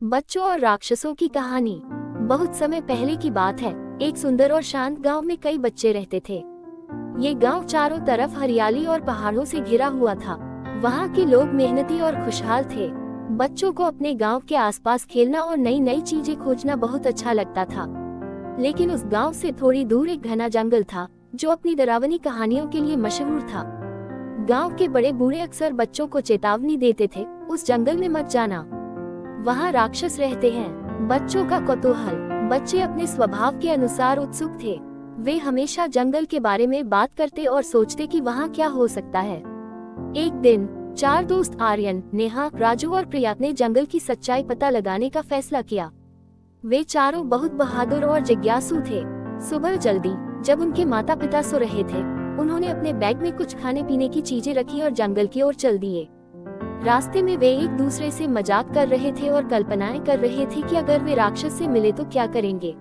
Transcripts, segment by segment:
बच्चों और राक्षसों की कहानी। बहुत समय पहले की बात है। एक सुंदर और शांत गांव में कई बच्चे रहते थे। ये गांव चारों तरफ हरियाली और पहाड़ों से घिरा हुआ था। वहाँ के लोग मेहनती और खुशहाल थे। बच्चों को अपने गांव के आसपास खेलना और नई नई चीजें खोजना बहुत अच्छा लगता था। लेकिन उस गांव से थोड़ी दूर एक घना जंगल था, जो अपनी डरावनी कहानियों के लिए मशहूर था। गांव के बड़े बूढ़े अक्सर बच्चों को चेतावनी देते थे, उस जंगल में मत जाना, वहाँ राक्षस रहते हैं। बच्चों का कौतूहल। बच्चे अपने स्वभाव के अनुसार उत्सुक थे। वे हमेशा जंगल के बारे में बात करते और सोचते कि वहाँ क्या हो सकता है। एक दिन चार दोस्त आर्यन, नेहा, राजू और प्रिया ने जंगल की सच्चाई पता लगाने का फैसला किया। वे चारों बहुत बहादुर और जिज्ञासु थे। सुबह जल्दी, जब उनके माता पिता सो रहे थे, उन्होंने अपने बैग में कुछ खाने पीने की चीजें रखी और जंगल की ओर चल दिए। रास्ते में वे एक दूसरे से मजाक कर रहे थे और कल्पनाएं कर रहे थे कि अगर वे राक्षस से मिले तो क्या करेंगे।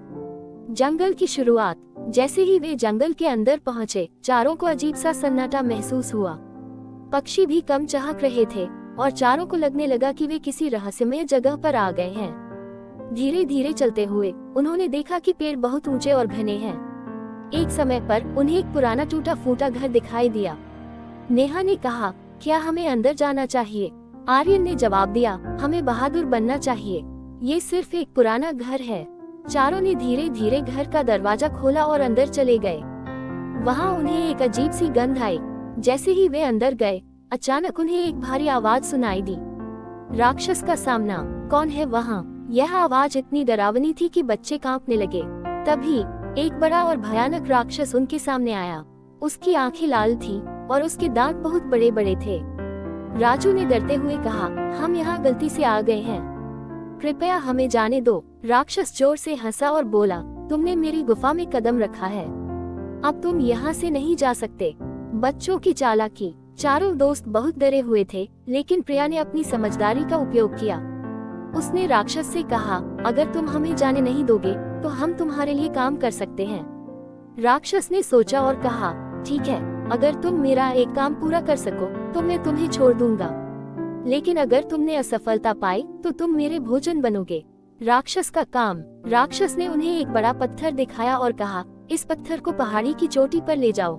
जंगल की शुरुआत। जैसे ही वे जंगल के अंदर पहुंचे, चारों को अजीब सा सन्नाटा महसूस हुआ। पक्षी भी कम चहक रहे थे और चारों को लगने लगा कि वे किसी रहस्यमय जगह पर आ गए हैं। धीरे धीरे चलते हुए उन्होंने देखा कि पेड़ बहुत ऊंचे और घने हैं। एक समय पर उन्हें एक पुराना टूटा फूटा घर दिखाई दिया। नेहा ने कहा, क्या हमें अंदर जाना चाहिए? आर्यन ने जवाब दिया, हमें बहादुर बनना चाहिए, ये सिर्फ एक पुराना घर है। चारों ने धीरे धीरे घर का दरवाजा खोला और अंदर चले गए। वहाँ उन्हें एक अजीब सी गंध आई। जैसे ही वे अंदर गए, अचानक उन्हें एक भारी आवाज सुनाई दी। राक्षस का सामना। कौन है वहाँ? यह आवाज इतनी डरावनी थी कि बच्चे कांपने लगे। तभी एक बड़ा और भयानक राक्षस उनके सामने आया। उसकी आंखें लाल थी और उसके दांत बहुत बड़े बड़े थे। राजू ने डरते हुए कहा, हम यहाँ गलती से आ गए हैं, कृपया हमें जाने दो। राक्षस जोर से हंसा और बोला, तुमने मेरी गुफा में कदम रखा है, अब तुम यहाँ से नहीं जा सकते। बच्चों की चालाकी। चारों दोस्त बहुत डरे हुए थे, लेकिन प्रिया ने अपनी समझदारी का उपयोग किया। उसने राक्षस से कहा, अगर तुम हमें जाने नहीं दोगे तो हम तुम्हारे लिए काम कर सकते हैं। राक्षस ने सोचा और कहा, ठीक है, अगर तुम मेरा एक काम पूरा कर सको तो मैं तुम्हें छोड़ दूंगा, लेकिन अगर तुमने असफलता पाई तो तुम मेरे भोजन बनोगे। राक्षस का काम। राक्षस ने उन्हें एक बड़ा पत्थर दिखाया और कहा, इस पत्थर को पहाड़ी की चोटी पर ले जाओ,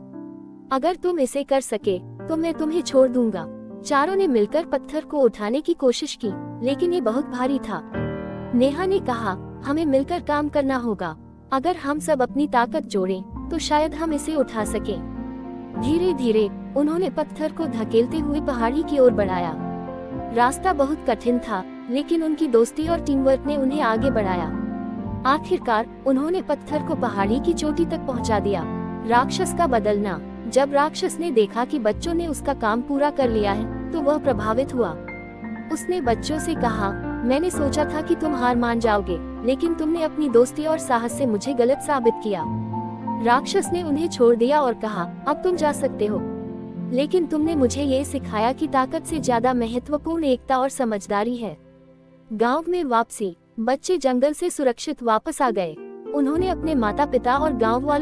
अगर तुम इसे कर सके तो मैं तुम्हें छोड़ दूंगा। चारों ने मिलकर पत्थर को उठाने की कोशिश की, लेकिन ये बहुत भारी था। नेहा ने कहा, हमें मिलकर काम करना होगा, अगर हम सब अपनी ताकत जोड़ें तो शायद हम इसे उठा सकें। धीरे धीरे उन्होंने पत्थर को धकेलते हुए पहाड़ी की ओर बढ़ाया। रास्ता बहुत कठिन था, लेकिन उनकी दोस्ती और टीम वर्क ने उन्हें आगे बढ़ाया। आखिरकार उन्होंने पत्थर को पहाड़ी की चोटी तक पहुंचा दिया। राक्षस का बदलना। जब राक्षस ने देखा कि बच्चों ने उसका काम पूरा कर लिया है तो वह प्रभावित हुआ। उसने बच्चों से कहा, मैंने सोचा था कि तुम हार मान जाओगे, लेकिन तुमने अपनी दोस्ती और साहस से मुझे गलत साबित किया। राक्षस ने उन्हें छोड़ दिया और कहा, अब तुम जा सकते हो, लेकिन तुमने मुझे ये सिखाया कि ताकत से ज्यादा महत्वपूर्ण एकता और समझदारी है। गांव में वापसी। बच्चे जंगल से सुरक्षित वापस आ गए। उन्होंने अपने माता पिता और गांव वालों